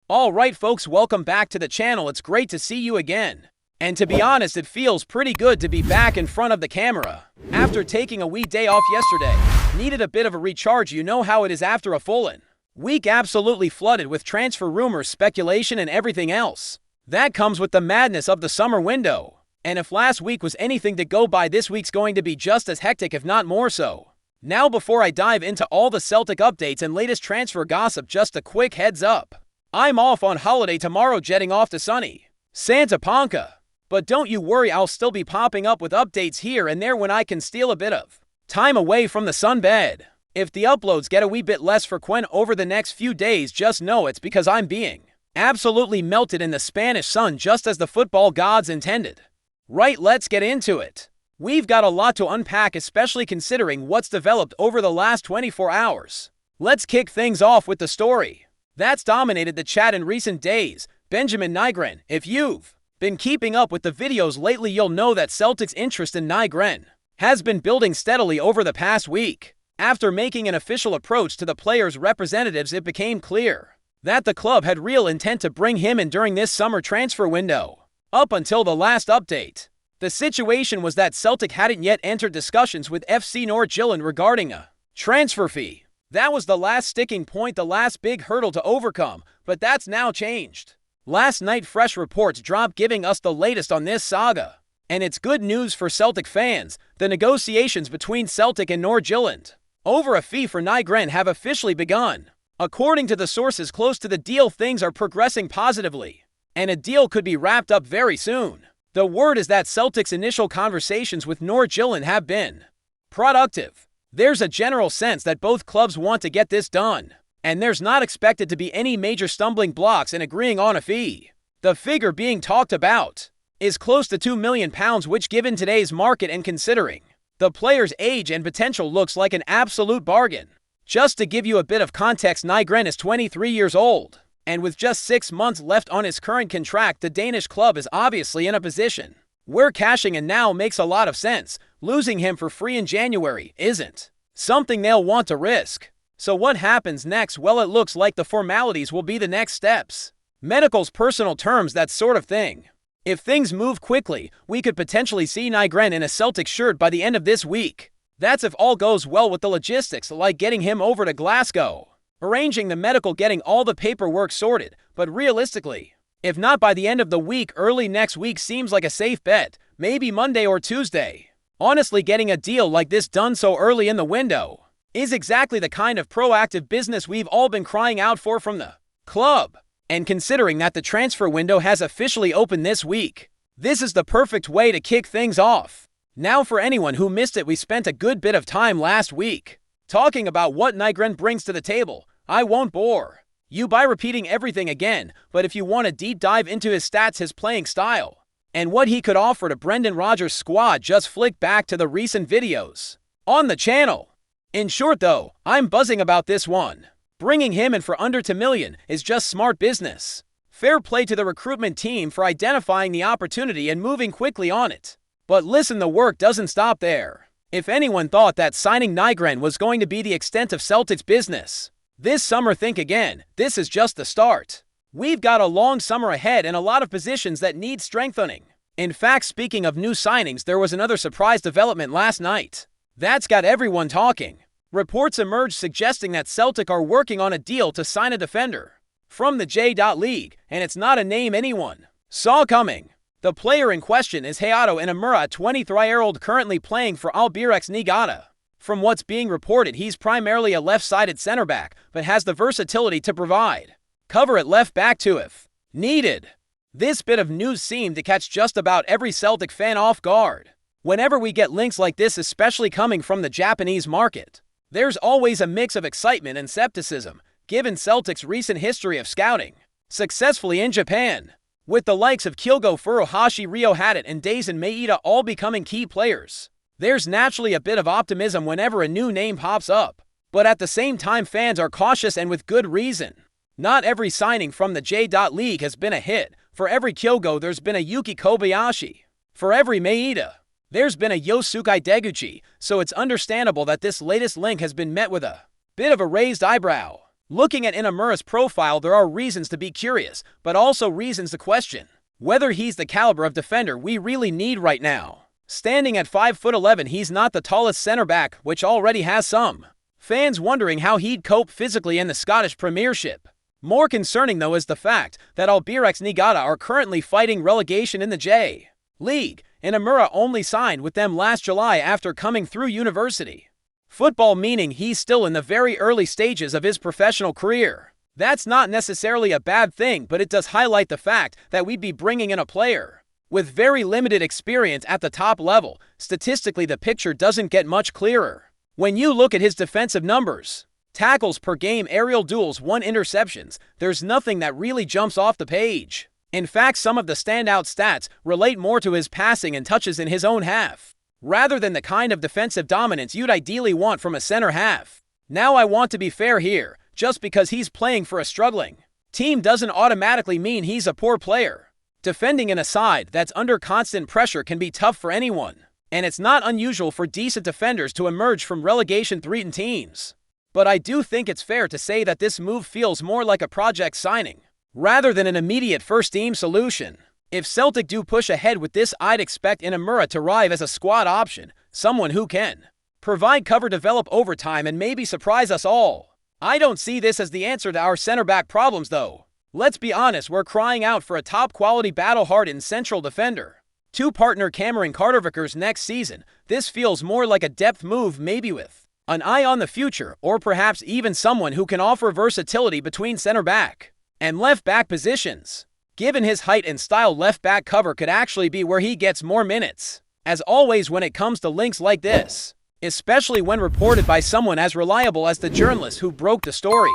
Alright folks, welcome back to the channel. It's great to see you again. And to be honest, it feels pretty good to be back in front of the camera. After taking a wee day off yesterday, needed a bit of a recharge. You know how it is after a full-in week absolutely flooded with transfer rumors, speculation, and everything else. That comes with the madness of the summer window. And if last week was anything to go by, this week's going to be just as hectic, if not more so. Now, before I dive into all the Celtic updates and latest transfer gossip, just a quick heads up. I'm off on holiday tomorrow, jetting off to sunny Santa Ponca. But don't you worry, I'll still be popping up with updates here and there when I can steal a bit of time away from the sunbed. If the uploads get a wee bit less frequent over the next few days, just know it's because I'm being absolutely melted in the Spanish sun, just as the football gods intended. Right, let's get into it. We've got a lot to unpack, especially considering what's developed over the last 24 hours. Let's kick things off with the story that's dominated the chat in recent days, Benjamin Nygren. If you've been keeping up with the videos lately, you'll know that Celtic's interest in Nygren has been building steadily over the past week. After making an official approach to the player's representatives, it became clear that the club had real intent to bring him in during this summer transfer window. Up until the last update, the situation was that Celtic hadn't yet entered discussions with FC Nygren regarding a transfer fee. That was the last sticking point, the last big hurdle to overcome, but that's now changed. Last night, fresh reports dropped giving us the latest on this saga. And it's good news for Celtic fans. The negotiations between Celtic and Nygren over a fee for Nygren have officially begun. According to the sources close to the deal, things are progressing positively, and a deal could be wrapped up very soon. The word is that Celtic's initial conversations with Nygren have been productive. There's a general sense that both clubs want to get this done, and there's not expected to be any major stumbling blocks in agreeing on a fee. The figure being talked about is close to £2 million, which, given today's market and considering the player's age and potential, looks like an absolute bargain. Just to give you a bit of context, Nygren is 23 years old, and with just 6 months left on his current contract, the Danish club is obviously in a position where cashing in now makes a lot of sense. Losing him for free in January isn't something they'll want to risk. So what happens next? Well, it looks like the formalities will be the next steps. Medicals, personal terms, that sort of thing. If things move quickly, we could potentially see Nygren in a Celtic shirt by the end of this week. That's if all goes well with the logistics, like getting him over to Glasgow, arranging the medical, getting all the paperwork sorted. But realistically, if not by the end of the week, early next week seems like a safe bet. Maybe Monday or Tuesday. Honestly, getting a deal like this done so early in the window is exactly the kind of proactive business we've all been crying out for from the club. And considering that the transfer window has officially opened this week, this is the perfect way to kick things off. Now, for anyone who missed it, we spent a good bit of time last week talking about what Nygren brings to the table. I won't bore you by repeating everything again, but if you want a deep dive into his stats, his playing style, and what he could offer to Brendan Rodgers' squad, just flick back to the recent videos on the channel. In short though, I'm buzzing about this one. Bringing him in for under $2 million is just smart business. Fair play to the recruitment team for identifying the opportunity and moving quickly on it. But listen, the work doesn't stop there. If anyone thought that signing Nygren was going to be the extent of Celtic's business this summer, think again. This is just the start. We've got a long summer ahead and a lot of positions that need strengthening. In fact, speaking of new signings, there was another surprise development last night that's got everyone talking. Reports emerged suggesting that Celtic are working on a deal to sign a defender from the J-League, and it's not a name anyone saw coming. The player in question is Hayato Inamura, a 23-year-old currently playing for Albirex Niigata. From what's being reported, he's primarily a left-sided center back, but has the versatility to provide cover at left back too if needed. This bit of news seemed to catch just about every Celtic fan off guard. Whenever we get links like this, especially coming from the Japanese market, there's always a mix of excitement and skepticism, given Celtic's recent history of scouting successfully in Japan, with the likes of Kyogo Furuhashi, Ryo Haddon, and Daisen Maeda all becoming key players. There's naturally a bit of optimism whenever a new name pops up, but at the same time, fans are cautious, and with good reason. Not every signing from the J-League has been a hit. For every Kyogo, there's been a Yuki Kobayashi. For every Maeda, there's been a Yosuke Deguchi, so it's understandable that this latest link has been met with a bit of a raised eyebrow. Looking at Inamura's profile, there are reasons to be curious, but also reasons to question whether he's the caliber of defender we really need right now. Standing at 5'11", he's not the tallest center back, which already has some fans wondering how he'd cope physically in the Scottish Premiership. More concerning, though, is the fact that Albirex Niigata are currently fighting relegation in the J-League. Inamura only signed with them last July after coming through university football, meaning he's still in the very early stages of his professional career. That's not necessarily a bad thing, but it does highlight the fact that we'd be bringing in a player with very limited experience at the top level. Statistically, the picture doesn't get much clearer. When you look at his defensive numbers, tackles per game, aerial duels, 1 interceptions, there's nothing that really jumps off the page. In fact, some of the standout stats relate more to his passing and touches in his own half, rather than the kind of defensive dominance you'd ideally want from a center half. Now, I want to be fair here. Just because he's playing for a struggling team doesn't automatically mean he's a poor player. Defending in a side that's under constant pressure can be tough for anyone, and it's not unusual for decent defenders to emerge from relegation-threatened teams. But I do think it's fair to say that this move feels more like a project signing rather than an immediate first-team solution. If Celtic do push ahead with this, I'd expect Inamura to arrive as a squad option, someone who can provide cover, develop over time, and maybe surprise us all. I don't see this as the answer to our center-back problems, though. Let's be honest, we're crying out for a top-quality, battle-hardened central defender to partner Cameron Carter-Vickers next season. This feels more like a depth move, maybe with an eye on the future, or perhaps even someone who can offer versatility between center-back and left-back positions. Given his height and style, left-back cover could actually be where he gets more minutes. As always when it comes to links like this, especially when reported by someone as reliable as the journalist who broke the story,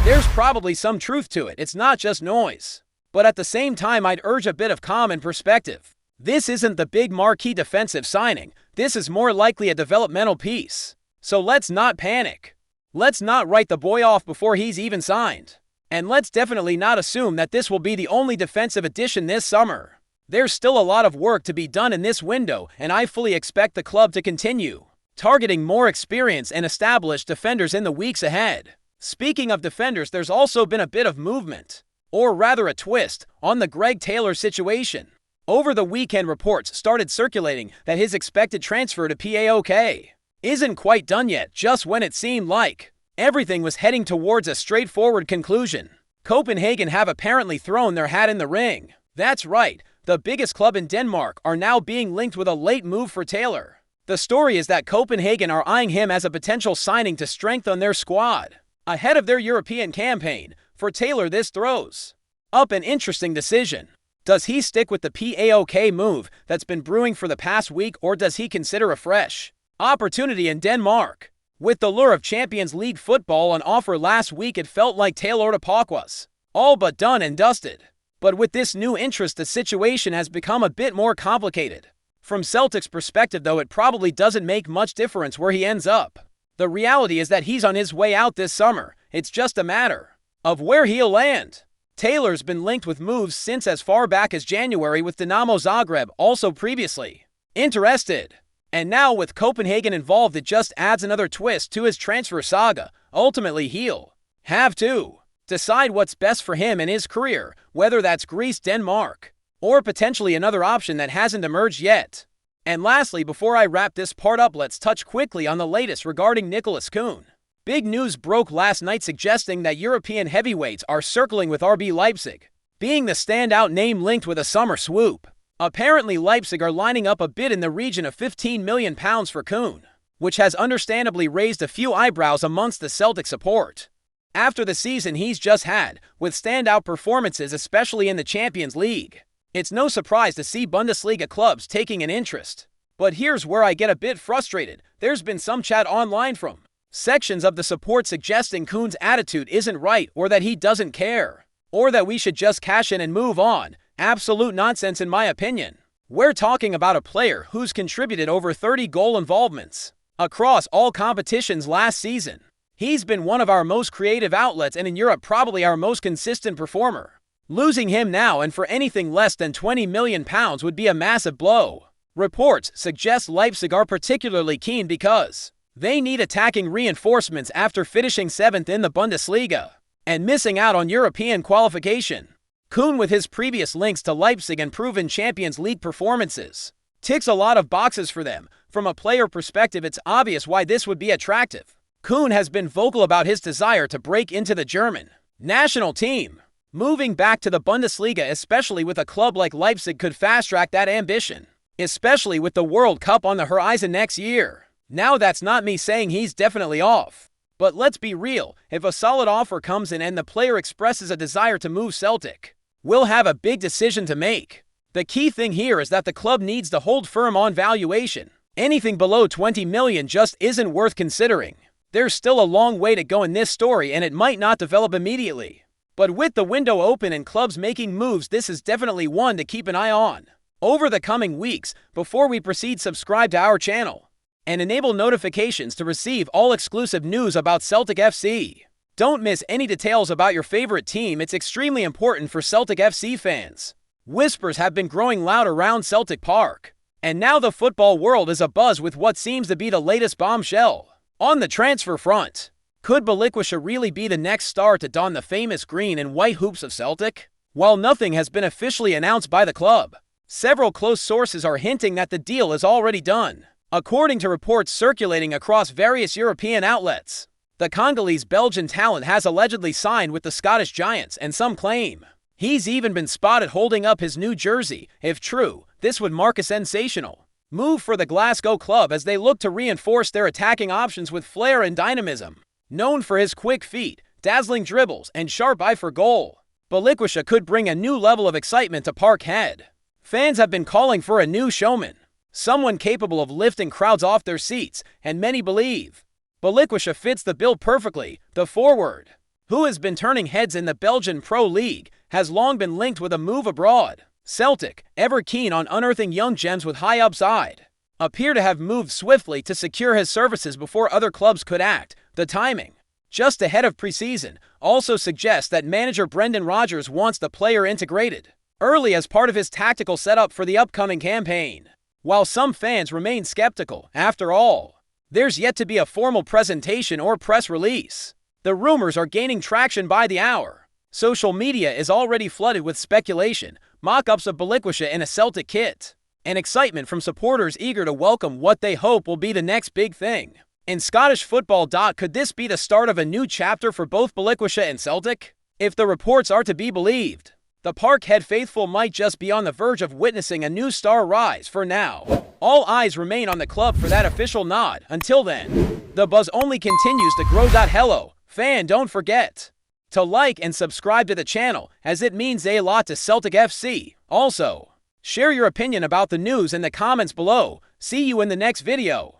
there's probably some truth to it. It's not just noise. But at the same time, I'd urge a bit of calm and perspective. This isn't the big marquee defensive signing. This is more likely a developmental piece. So let's not panic. Let's not write the boy off before he's even signed. And let's definitely not assume that this will be the only defensive addition this summer. There's still a lot of work to be done in this window, and I fully expect the club to continue targeting more experienced and established defenders in the weeks ahead. Speaking of defenders, there's also been a bit of movement, or rather a twist, on the Greg Taylor situation. Over the weekend, reports started circulating that his expected transfer to PAOK isn't quite done yet, just when it seemed like everything was heading towards a straightforward conclusion. Copenhagen have apparently thrown their hat in the ring. That's right, the biggest club in Denmark are now being linked with a late move for Taylor. The story is that Copenhagen are eyeing him as a potential signing to strengthen their squad ahead of their European campaign. For Taylor, this throws up an interesting decision. Does he stick with the PAOK move that's been brewing for the past week, or does he consider a fresh opportunity in Denmark? With the lure of Champions League football on offer last week, it felt like Taylor to PAOK was all but done and dusted. But with this new interest, the situation has become a bit more complicated. From Celtic's perspective, though, it probably doesn't make much difference where he ends up. The reality is that he's on his way out this summer. It's just a matter of where he'll land. Taylor's been linked with moves since as far back as January, with Dinamo Zagreb also previously interested. And now with Copenhagen involved, it just adds another twist to his transfer saga. Ultimately, he'll have to decide what's best for him and his career, whether that's Greece, Denmark, or potentially another option that hasn't emerged yet. And lastly, before I wrap this part up, let's touch quickly on the latest regarding Nicholas Kuhn. Big news broke last night suggesting that European heavyweights are circling with RB Leipzig, being the standout name linked with a summer swoop. Apparently, Leipzig are lining up a bid in the region of £15 million for Kuhn, which has understandably raised a few eyebrows amongst the Celtic support. After the season he's just had, with standout performances especially in the Champions League, it's no surprise to see Bundesliga clubs taking an interest. But here's where I get a bit frustrated. There's been some chat online from sections of the support suggesting Kuhn's attitude isn't right, or that he doesn't care, or that we should just cash in and move on. Absolute nonsense in my opinion. We're talking about a player who's contributed over 30 goal involvements across all competitions last season. He's been one of our most creative outlets, and in Europe probably our most consistent performer. Losing him now and for anything less than £20 million would be a massive blow. Reports suggest Leipzig are particularly keen because they need attacking reinforcements after finishing 7th in the Bundesliga. and missing out on European qualification. Kuhn, with his previous links to Leipzig and proven Champions League performances, ticks a lot of boxes for them. From a player perspective, it's obvious why this would be attractive. Kuhn has been vocal about his desire to break into the German national team. Moving back to the Bundesliga, especially with a club like Leipzig, could fast-track that ambition, especially with the World Cup on the horizon next year. Now, that's not me saying he's definitely off, but let's be real, if a solid offer comes in and the player expresses a desire to move, Celtic will have a big decision to make. The key thing here is that the club needs to hold firm on valuation. Anything below 20 million just isn't worth considering. There's still a long way to go in this story, and it might not develop immediately. But with the window open and clubs making moves, this is definitely one to keep an eye on over the coming weeks. Before we proceed, subscribe to our channel and enable notifications to receive all exclusive news about Celtic FC. Don't miss any details about your favorite team. It's extremely important for Celtic FC fans. Whispers have been growing loud around Celtic Park, and now the football world is abuzz with what seems to be the latest bombshell on the transfer front. Could BALIKWISHA really be the next star to don the famous green and white hoops of Celtic? While nothing has been officially announced by the club, several close sources are hinting that the deal is already done. According to reports circulating across various European outlets, the Congolese-Belgian talent has allegedly signed with the Scottish Giants, and some claim he's even been spotted holding up his new jersey. If true, this would mark a sensational move for the Glasgow club as they look to reinforce their attacking options with flair and dynamism. Known for his quick feet, dazzling dribbles, and sharp eye for goal, BALIKWISHA could bring a new level of excitement to Parkhead. Fans have been calling for a new showman, someone capable of lifting crowds off their seats, and many believe BALIKWISHA fits the bill perfectly. The forward, who has been turning heads in the Belgian Pro League, has long been linked with a move abroad. Celtic, ever keen on unearthing young gems with high upside, appear to have moved swiftly to secure his services before other clubs could act. The timing, just ahead of preseason, also suggests that manager Brendan Rodgers wants the player integrated early as part of his tactical setup for the upcoming campaign. While some fans remain skeptical, after all, there's yet to be a formal presentation or press release. The rumors are gaining traction by the hour. Social media is already flooded with speculation, mock-ups of BALIKWISHA in a Celtic kit, and excitement from supporters eager to welcome what they hope will be the next big thing. In Scottish football, could this be the start of a new chapter for both BALIKWISHA and Celtic? If the reports are to be believed, the Parkhead faithful might just be on the verge of witnessing a new star rise. For now, all eyes remain on the club for that official nod. Until then, the buzz only continues to grow. Hello, fan, don't forget to like and subscribe to the channel, as it means a lot to Celtic FC. Also, share your opinion about the news in the comments below. See you in the next video.